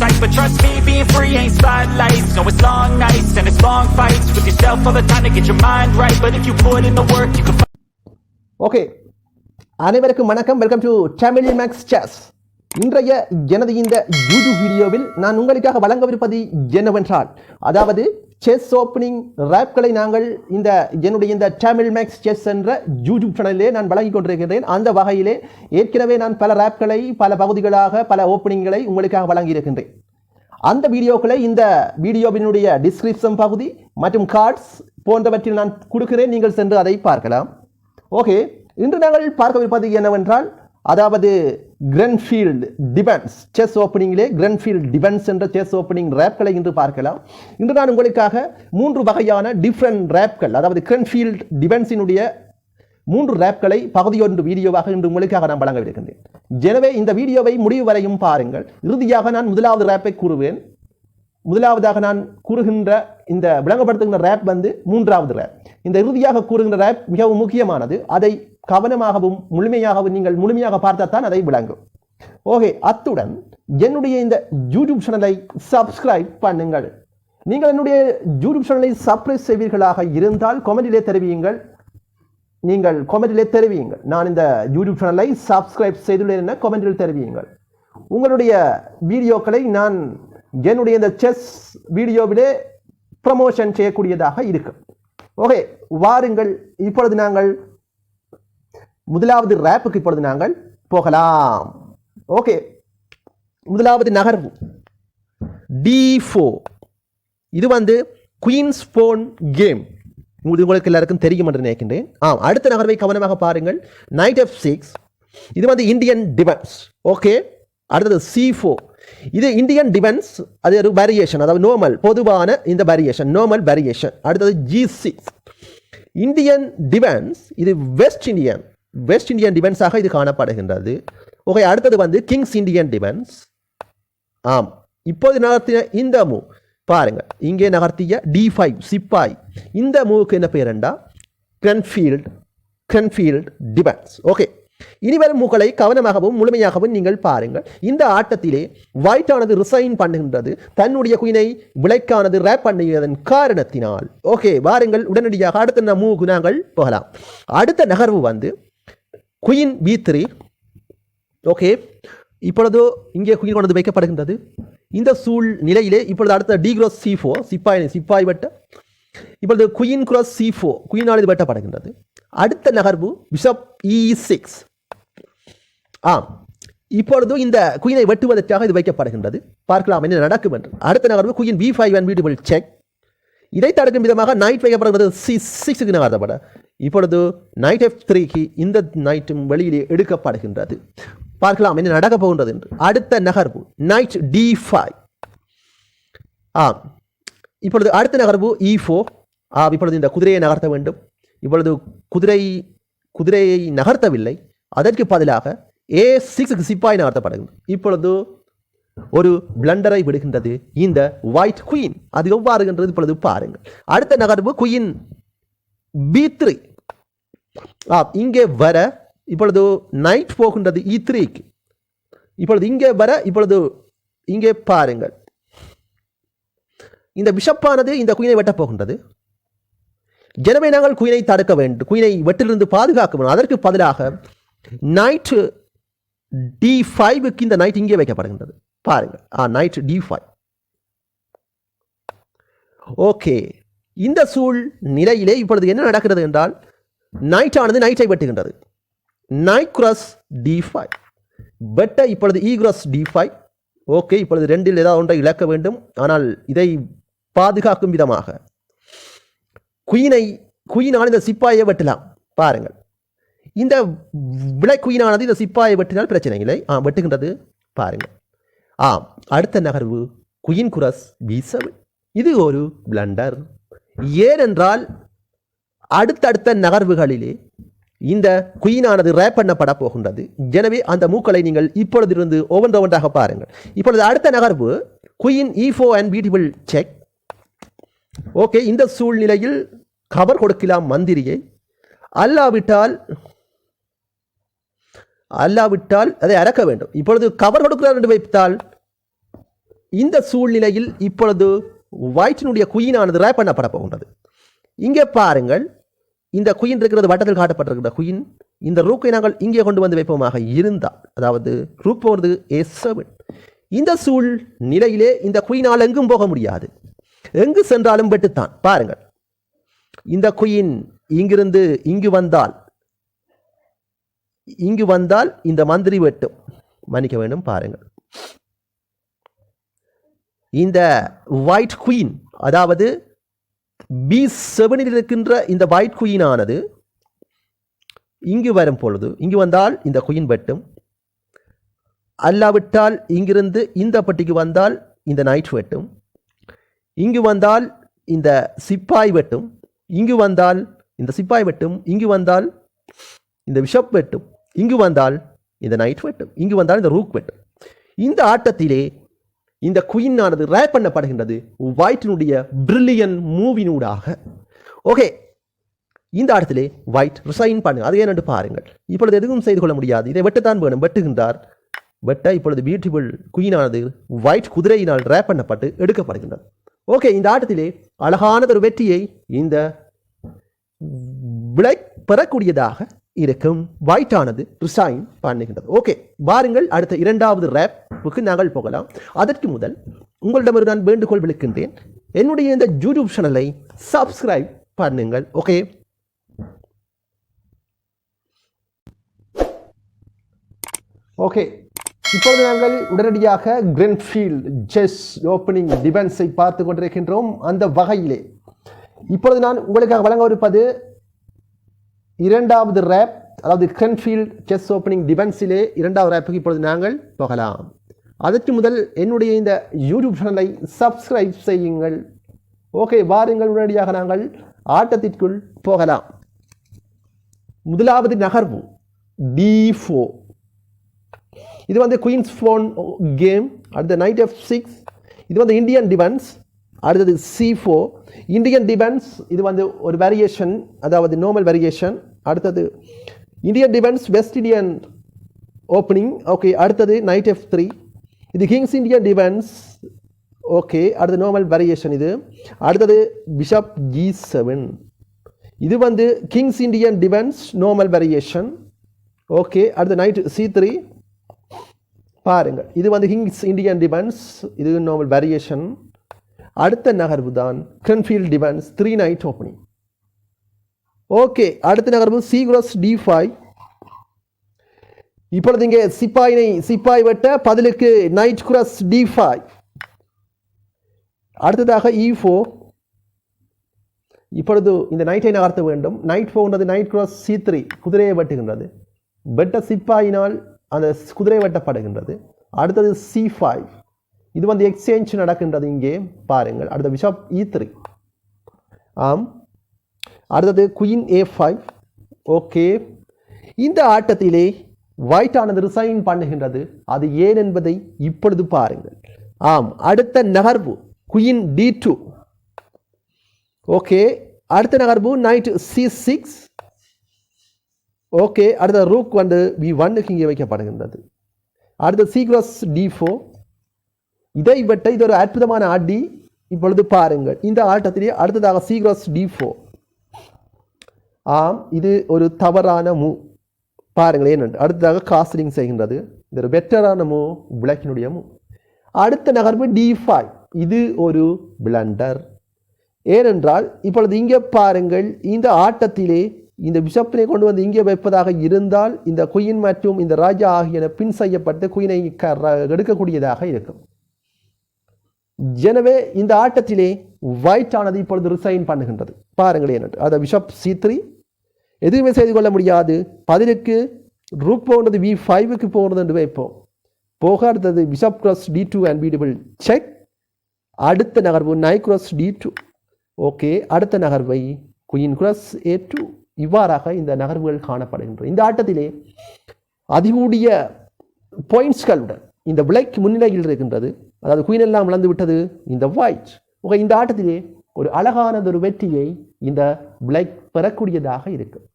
sight. But trust me, being free ain't spotlights. No, it's long nights and it's long fights with yourself all the time to get your mind right. But if you put in the work, you can Okay. அனைவருக்கும் வணக்கம். Welcome to Tamil Max chess. இன்றைய எனது இந்த YouTube வீடியோவில் நான் உங்களுக்காக வழங்கவிருப்பது என்னவென்றால், அதாவது செஸ் ஓப்பனிங் ரேப்களை நாங்கள் என்னுடைய இந்த தமிழ் மேக்ஸ் செஸ் என்ற யூடியூப் சேனலிலே நான் வழங்கிக் கொண்டிருக்கின்றேன். அந்த வகையிலே ஏற்கனவே நான் பல ரேப்களை பல பகுதிகளாக பல ஓப்பனிங்களை உங்களுக்காக வழங்கியிருக்கின்றேன். அந்த வீடியோக்களை இந்த வீடியோவினுடைய டிஸ்கிரிப்ஷன் பகுதி மற்றும் கார்ட்ஸ் போன்றவற்றில் நான் கொடுக்கிறேன். நீங்கள் சென்று அதை பார்க்கலாம். ஓகே, இன்று நாங்கள் பார்க்கவிருப்பது என்னவென்றால், அதாவது கிரன்ஃபீல்ட் டிஃபென்ஸ் செஸ் ஓப்பனிங்கிலே கிரன்ஃபீல்ட் டிஃபென்ஸ் என்ற செஸ் ஓப்பனிங் ரேப்களை இன்று பார்க்கலாம். இன்று நான் உங்களுக்காக 3 வகையான டிஃப்ரெண்ட் ரேப்கள், அதாவது கிரன்ஃபீல்ட் டிஃபென்ஸினுடைய 3 ரேப்களை பகுதியொன்று வீடியோவாக இன்று உங்களுக்காக நான் வழங்கவிருக்கின்றேன். எனவே இந்த வீடியோவை முடிவு வரையும் பாருங்கள். இறுதியாக நான் முதலாவது ரேப்பை கூறுவேன். முதலாவதாக நான் கூறுகின்ற இந்த விளங்கப்படுத்துகின்ற ரேப் மூன்றாவது ரேப். இந்த இறுதியாக கூறுகின்ற ரேப் மிகவும் முக்கியமானது. அதை கவனமாகவும் முழுமையாகவும் நீங்கள் முழுமையாக பார்த்தால் அதை விளங்கும். ஓகே, அத்துடன் என்னுடைய இந்த யூடியூப் சேனலை சப்ஸ்கிரைப் பண்ணுங்கள். நீங்கள் என்னுடைய யூடியூப் சேனலை சப்ஸ்கிரைப் செய்வீர்களாக இருந்தால் கமெண்டிலே தெரிவியுங்கள். நீங்கள் கமெண்டிலே தெரிவியுங்கள், நான் இந்த யூடியூப் சேனலை சப்ஸ்கிரைப் செய்துள்ளேன் என கமெண்டில் தெரிவியுங்கள். உங்களுடைய வீடியோக்களை நான் என்னுடைய இந்த செஸ் வீடியோவிலே ப்ரமோஷன் செய்யக்கூடியதாக இருக்கும். ஓகே, வாருங்கள். இப்பொழுது நாங்கள் முதலாவது ரேப்புக்கு இப்பொழுது நாங்கள் போகலாம். ஓகே, முதலாவது நகர்வு D4. இது குயின்ஸ் போன் கேம். உங்களுக்கு எல்லாருக்கும் தெரியும் என்று நினைக்கின்றேன். அடுத்த நகர்வை கவனமாக பாருங்கள். Night F6. இது இந்தியன் டிஃபென்ஸ். ஓகே, அடுத்தது C4. இது இந்தியன் டிஃபென்ஸ், அது ஒரு வேரியேஷன், அதாவது நார்மல் பொதுவான இந்த வேரியேஷன், நார்மல் வேரியேஷன். அடுத்தது G6. இந்தியன் டிஃபென்ஸ், இது வெஸ்ட் இந்தியன் டிஃபென்ஸாக இது காணப்படுகின்றது. ஓகே, அடுத்தது கிங்ஸ் இந்தியன் டிஃபென்ஸ். இப்போது நகர்த்திய இந்த மூவ் பாருங்க, இங்கே நகர்த்திய D5 சிப்பாய். இந்த மூவுக்கு என்ன பேருண்டா? கிரன்ஃபீல்ட் டிஃபென்ஸ். ஓகே, இனிவரும் மூக்களை கவனமாகவும் முழுமையாகவும் நீங்கள் பாருங்கள். இந்த ஆட்டத்திலே ஒயிட் ஆனது ரிசைன் பண்ணுகின்றது, தன்னுடைய குயினை விலைக்கானது ரேப் பண்ணுவதன் காரணத்தினால். ஓகே, வாருங்கள் உடனடியாக அடுத்த மூவுக்கு நாங்கள் போகலாம். அடுத்த நகர்வு குயின் B3. ஓகே, இப்பொழுது இங்கே குயின் கொண்டு வைக்கப்படுகின்றது. இந்த சூழ் நிலையிலே இப்பொழுது அடுத்த D cross C4 சிப்பாய் வெட்ட. இப்பொழுது குயின் cross C4 குயினானது வெட்டப்படுகின்றது. அடுத்த நகர்வு பிஷப் E6. இப்பொழுது இந்த குயினை வெட்டுவதற்காக இது வைக்கப்படுகின்றது. பார்க்கலாம் என்ன நடக்கும் என்று. அடுத்த நகர்வு queen B5 and B2 check. இதை தடுக்கும் விதமாக நைட் வைக்கப்படுகிறது C6க்கு நகர்த்தப்பட. இப்பொழுது நைட் F3க்கு இந்த நைட்டும் வெளியிலே எடுக்கப்படுகின்றது. பார்க்கலாம் என்ன நடக்க போகின்றது என்று. அடுத்த நகர்வு நைட் D5. இப்பொழுது அடுத்த நகர்வு E4. இப்பொழுது இந்த குதிரையை நகர்த்த வேண்டும். இப்பொழுது குதிரையை நகர்த்தவில்லை, அதற்கு பதிலாக A6க்கு சிப்பாய் நகர்த்தப்படுகின்றது. இப்பொழுது ஒரு பிளண்டரை விடுகின்றது இந்த ஒயிட் குயின். அது எவ்வாறு என்றது இப்பொழுது பாருங்கள். அடுத்த நகர்வு குயின் B3. இங்கே வர இப்பொழுது நைட் போகின்றது E3க்கு. இப்பொழுது இங்கே வர இப்பொழுது இங்கே பாருங்கள், இந்த பிஷப்பானது இந்த குயினை வெட்டப் போகின்றது. எனவே நாங்கள் குயினை தடுக்க வேண்டும், குயினை வெட்டிலிருந்து பாதுகாக்க வேண்டும். அதற்கு பதிலாக நைட் D5க்கு இந்த நைட் இங்கே வைக்கப்படுகின்றது. பாருங்கள், நைட் D5. ஓகே, இந்த சூழ் நிலையிலே இப்பொழுது என்ன நடக்கிறது என்றால், நைட் ஆனது நைட்டை வெட்டுகின்றது. நைட் கிராஸ் D5 வெட்ட. இப்பொழுது E cross D5. ஓகே, இப்பொழுது ரெண்டில் ஏதாவது ஒன்றை இழக்க வேண்டும். ஆனால் இதை பாதுகாக்கும் விதமாக குயினான இந்த சிப்பாயை வெட்டலாம். பாருங்கள், இந்த விலை குயினானது இந்த சிப்பாயை வெட்டினால் பிரச்சனை இல்லை. வெட்டுகின்றது. பாருங்கள். அடுத்த நகர்வு குயின் cross B7. இது ஒரு பிளண்டர். ஏனென்றால் அடுத்தடுத்த நகர்வுகளிலே இந்த குயினானது ரேப் பண்ணப்பட போகின்றது. எனவே அந்த மூக்களை நீங்கள் இப்பொழுதிருந்து ஒவ்வொன்றாக பாருங்கள். இப்பொழுது அடுத்த நகர்வு queen E4 and B2 check. Okay, இந்த சூழ்நிலையில் கவர் கொடுக்கலாம் மந்திரியை. அல்லாவிட்டால் அதை அறக்க வேண்டும். இப்பொழுது கவர் கொடுக்கிறார் என்று வைத்தால் இந்த சூழ்நிலையில் இப்பொழுது ஒயிட்டினுடைய குயினானது ரேப் பண்ணப்பட போகின்றது. இங்கே பாருங்கள், இந்த குயின் இருக்கிறது வட்டத்தில் காட்டப்பட்டிருக்கிற குயின். இந்த ரூக்கை நாங்கள் இங்கே கொண்டு வந்து வைப்போமாக இருந்தால், அதாவது ரூக் போகிறது A7. இந்த சூழ்நிலையிலே இந்த குயினால் எங்கும் போக முடியாது, எங்கு சென்றாலும் வெட்டுத்தான். பாருங்கள், இந்த குயின் இங்கிருந்து இங்கு வந்தால் இந்த மந்திரி வெட்டும். மன்னிக்க வேண்டும், பாருங்கள், இந்த ஒயிட் குயின், அதாவது B7 இருக்கின்ற இந்த ஒயிட் குயினானது இங்கு வரும் பொழுது, இங்கு வந்தால் இந்த குயின் வெட்டும். அல்லாவிட்டால் இங்கிருந்து இந்த பட்டிக்கு வந்தால் இந்த நைட் வெட்டும். இங்கு வந்தால் இந்த சிப்பாய் வெட்டும். இங்கு வந்தால் இந்த சிப்பாய் வெட்டும். இங்கு வந்தால் இந்த பிஷப் வெட்டும். இங்கு வந்தால் இந்த நைட் வெட்டும். இங்கு வந்தால் இந்த ரூக் வெட்டும். இந்த ஆட்டத்திலே இந்த குயினானது ரேப் பண்ணப்படுகின்றது ஒயிட்டினுடைய பிரில்லியன் மூவினூடாக. ஓகே, இந்த ஆட்டத்திலே ஒயிட் ரிசைன் பண்ணுங்க. அது ஏனென்று பாருங்கள், இப்பொழுது எதுவும் செய்து கொள்ள முடியாது, இதை வெட்டத்தான் வேணும். வெட்டுகின்றார். வெட்ட இப்பொழுது பியூட்டிஃபுல் குயினானது ஒயிட் குதிரையினால் ரேப் பண்ணப்பட்டு எடுக்கப்படுகின்றது. ஓகே, இந்த ஆட்டத்திலே அழகானதொரு வெற்றியை இந்த பிளாக் பெறக்கூடியதாக இருக்கும். ஒயிட் ஆனது ரிசைன் பண்ணுகின்றது. ஓகே, வாருங்கள் அடுத்த இரண்டாவது ரேப்புக்கு நாங்கள் போகலாம். அதற்கு முதல் உங்களிடம் ஒரு நான் வேண்டுகோள் விடுக்கின்றேன், என்னுடைய இந்த யூடியூப் சேனலை சப்ஸ்கிரைப் பண்ணுங்கள். ஓகே, ஓகே, இப்பொழுது நாங்கள் உடனடியாக கிரன்ஃபீல்ட் செஸ் ஓப்பனிங் டிஃபென்ஸை பார்த்து கொண்டிருக்கின்றோம். அந்த வகையிலே இப்பொழுது நான் உங்களுக்காக வழங்கவிருப்பது இரண்டாவது ரேப், அதாவது கிரன்ஃபீல்ட் செஸ் ஓப்பனிங் டிஃபென்ஸிலே இரண்டாவது ரேப்புக்கு இப்பொழுது நாங்கள் போகலாம். அதற்கு முதல் என்னுடைய இந்த யூடியூப் சேனலை சப்ஸ்கிரைப் செய்யுங்கள். ஓகே, வாருங்கள் உடனடியாக நாங்கள் ஆட்டத்திற்குள் போகலாம். முதலாவது நகர்வு D4. இது வந்து குயின்ஸ் ஃபோன் கேம். அடுத்த நைட் F6. இது வந்து இந்தியன் டிஃபென்ஸ். அடுத்தது C4 இந்தியன் டிஃபென்ஸ். இது வந்து ஒரு வேரியேஷன், அதாவது நார்மல் வேரியேஷன். அடுத்தது Indian defence west Indian opening. Okay, அடுத்தது நைட் F3. இது கிங்ஸ் இந்தியன் டிஃபென்ஸ். ஓகே, அடுத்து நார்மல் வேரியேஷன். இது அடுத்தது பிஷப் G7. இது வந்து Kings Indian defence normal variation. Okay, அடுத்து நைட் C3. பாருங்கள், இது வந்து கிங்ஸ் இந்தியன் டிஃபென்ஸ், இது நார்மல் வேரியேஷன். அடுத்த நகர்வு தான் கிரன்ஃபீல்ட் டிஃபென்ஸ் 3 நைட் ஓப்பனிங். ஓகே, அடுத்த நகர்வு C cross D5. இப்பொழுது இங்கே சிப்பாய் வெட்ட பதிலுக்கு நைட் cross D5. அடுத்ததாக E4. இப்பொழுது இந்த நைட்டை நகர்த்த வேண்டும். நைட் போகின்றது நைட் cross C3, குதிரையை வெட்டுகின்றது. வெட்ட சிப்பாயினால் அந்த குதிரை வெட்டப்படுகின்றது. அடுத்தது C5. இது வந்து எக்ஸ்சேஞ்ச் நடக்கின்றது இங்கே பாருங்கள். அடுத்த பிஷப் E3. ஆம், அடுத்தது குயின் A5. ஓகே, இந்த ஆட்டத்திலே ஒயிட் ஆனது ரிசைன் பண்ணுகின்றது. அது ஏன் என்பதை இப்பொழுது பாருங்கள். ஆம், அடுத்த நகர்வு குயின் D2. ஓகே, அடுத்த நகர்வு நைட் C6. ஓகே, அடுத்த ரூக் வந்து B1க்கு இங்கே வைக்கப்படுகின்றது. அடுத்த C cross D4. இதை வெட்ட இது ஒரு அற்புதமான ஆடி. இப்பொழுது பாருங்கள், இந்த ஆட்டத்திலே அடுத்ததாக C cross D4. ஆம், இது ஒரு தவறான மூவ். பாருங்கள் ஏனென்று அடுத்ததாக காஸ்லிங் செய்கின்றது. இது ஒரு பெட்டரான மூவ், பிளாக்கினுடைய மூவ். அடுத்த நகர்வு D5. இது ஒரு பிளண்டர். ஏனென்றால் இப்பொழுது இங்கே பாருங்கள், இந்த ஆட்டத்திலே இந்த பிஷப்பினை கொண்டு வந்து இங்கே வைப்பதாக இருந்தால் இந்த குயின் மற்றும் இந்த ராஜா ஆகியன பின் செய்யப்பட்டு குயினை எடுக்கக்கூடியதாக இருக்கும். எனவே இந்த ஆட்டத்திலே ஒயிட் ஆனது இப்பொழுது ரிசைன் பண்ணுகின்றது. பாருங்கள் ஏனென்று அதை பிஷப் C3 எதுவுமே செய்து கொள்ள முடியாது. பதிலுக்கு ரூக் போகிறது B5க்கு போகிறது என்று வைப்போம். போக அடுத்தது bishop cross D2 and beatable check. அடுத்த நகர்வு நைட் cross D2. ஓகே, அடுத்த நகர்வை குயின் cross A2. இவ்வாறாக இந்த நகர்வுகள் காணப்படுகின்றன. இந்த ஆட்டத்திலே அதிகூடிய பாயிண்ட்ஸ்களுடன் இந்த பிளாக் முன்னிலையில் இருக்கின்றது. அதாவது குயின் எல்லாம் இழந்து விட்டது இந்த ஒயிட். ஓகே, இந்த ஆட்டத்திலே ஒரு அழகானது ஒரு வெற்றியை இந்த பிளாக் பெறக்கூடியதாக இருக்கும்.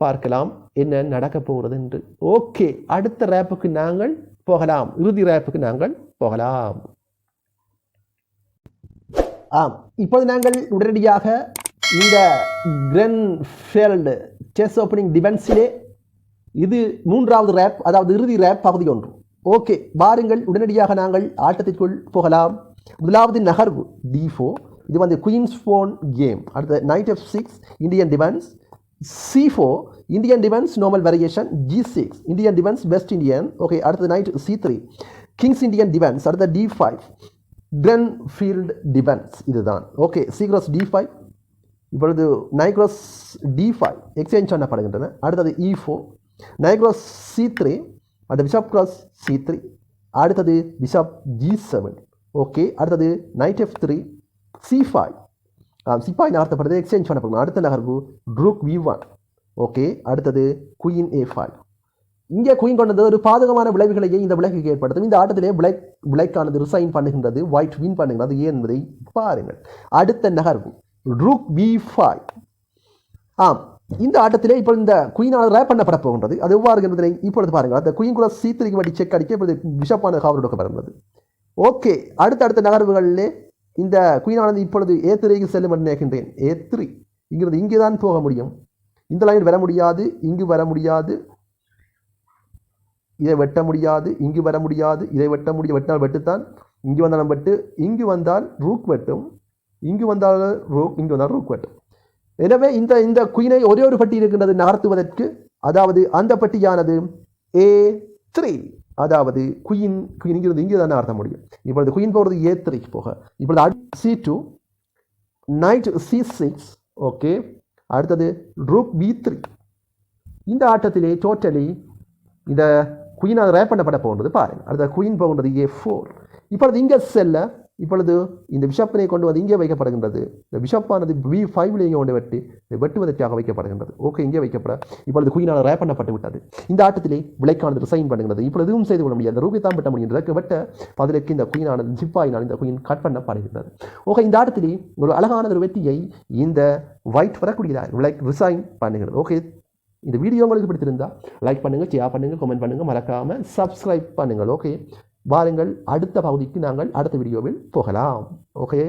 பார்க்கலாம் என்ன நடக்க போகிறது என்று. ஓகே, அடுத்த ரேப்புக்கு நாங்கள் போகலாம். இறுதி ரேப்புக்கு நாங்கள் போகலாம். ஆம், இப்போது நாங்கள் உடனடியாக இந்த கிரன்ஃபெல்ட் செஸ் ஓப்பனிங் டிஃபென்ஸிலே இது மூன்றாவது ரேப், அதாவது இறுதி ரேப் பகுதி ஒன்று. ஓகே, வாருங்கள் உடனடியாக நாங்கள் ஆட்டத்திற்குள் போகலாம். முதலாவது நகர்வு D4, இது வந்து குயின்ஸ் போன் கேம். அடுத்த knight F6 Indian defence, C4 Indian defence normal variation, G6 Indian defence west Indian. Okay, அடுத்த knight C3 king's Indian defence. அடுத்த D5 கிரன்ஃபீல்ட் டிஃபென்ஸ், இதுதான். ஓகே, C cross D5, இப்பொழுது night cross D5 exchange பண்ணப்படுகின்றன. அடுத்தது E4 night cross C3, அடுத்த bishop cross C3, அடுத்தது bishop G7. Okay, அடுத்தது night F3 C5, சிப்பாய் நகர்த்தப்படுது, exchange பண்ணப்படும். அடுத்த நகர்வு ரூக் V1. ஓகே, அடுத்தது குயின் A5. இங்கே குயின் கொண்டது ஒரு பாதகமான விளைவுகளையே இந்த விளைவுக்கு ஏற்படுத்தும். இந்த ஆட்டத்திலே பிளாக்கானது ரிசைன் பண்ணுகின்றது, ஒயிட் வின் பண்ணுகிறது. ஏன் என்பதை பாருங்கள். அடுத்த நகர்வு ரூக் B5. ஆம், இந்த ஆட்டத்திலே இப்போ இந்த குயினால் ரேப் பண்ணப்பட போகின்றது. அது எவ்வாறு என்பதை இப்பொழுது பாருங்கள். அந்த குயின் கூட C3 வட்டி செக் அடிக்க இப்பொழுது பிஷப்பான காவல் எடுக்கப்படுகிறது. ஓகே, அடுத்த நகர்வுகளிலே இந்த குயினானது இப்பொழுது A3க்கு செல்லும் என்று நினைக்கின்றேன். A3 இங்கிருந்து இங்கே தான் போக முடியும். இந்த லைன் வர முடியாது, இங்கு வர முடியாது, இதை வெட்ட முடியாது, இங்கு வர முடியாது, இதை வெட்ட முடியும். வெட்டினால் வெட்டுத்தான். இங்கு வந்தாலும் வெட்டு, இங்கு வந்தால் ரூக் வெட்டும், இங்கு வந்தால் ரூக், இங்கு வந்தால் ரூக் வெட்டும். எனவே இந்த குயினை ஒரே ஒரு பட்டி இருக்கின்றது நகர்த்துவதற்கு. அதாவது அந்த பட்டியானது A3, அதாவது குயின் இங்கிருந்து இங்கே தான் நகர்த்த முடியும். இப்பொழுது குயின் போகிறது A3 போக. இப்பொழுது C2 நைட் C6. ஓகே, அடுத்தது ரூக் B3. இந்த ஆட்டத்திலே டோட்டலி இந்த குயினால் ரேப் பண்ணப்பட போகின்றது. பாருங்கள், அடுத்த குயின் போகின்றது A4. இப்பொழுது இங்கே செல்ல இப்பொழுது இந்த பிஷப்பினை கொண்டு வந்து இங்கே வைக்கப்படுகின்றது. இந்த பிஷப்பானது B5 இங்கே கொண்டு வெட்டுவதற்காக வைக்கப்படுகின்றது. ஓகே, இங்கே வைக்கப்பட இப்பொழுது குயினால் ரேப் பண்ணப்பட்டு விட்டது. இந்த ஆட்டத்திலே விளைக்கானது ரிசைன் பண்ணுகிறது. இப்பொழுது எதுவும் செய்து கொள்ள முடியாது, ரூபை தான் வெட்ட முடிகின்றது. வெட்ட பதிலுக்கு இந்த குயினானது சிப்பாயினால் இந்த குயின் கட் பண்ணப்படுகின்றது. ஓகே, இந்த ஆட்டத்திலே ஒரு அழகான ஒரு வெற்றியை இந்த ஒயிட் வரக்கூடியதாக ரிசைன் பண்ணுகிறது. ஓகே, இந்த வீடியோ உங்களுக்கு பிடித்திருந்தால் லைக் பண்ணுங்கள், ஷேர் பண்ணுங்கள், கமெண்ட் பண்ணுங்கள், மறக்காமல் சப்ஸ்கிரைப் பண்ணுங்கள். ஓகே, வாருங்கள் அடுத்த பகுதிக்கு நாங்கள் அடுத்த வீடியோவில் போகலாம். ஓகே.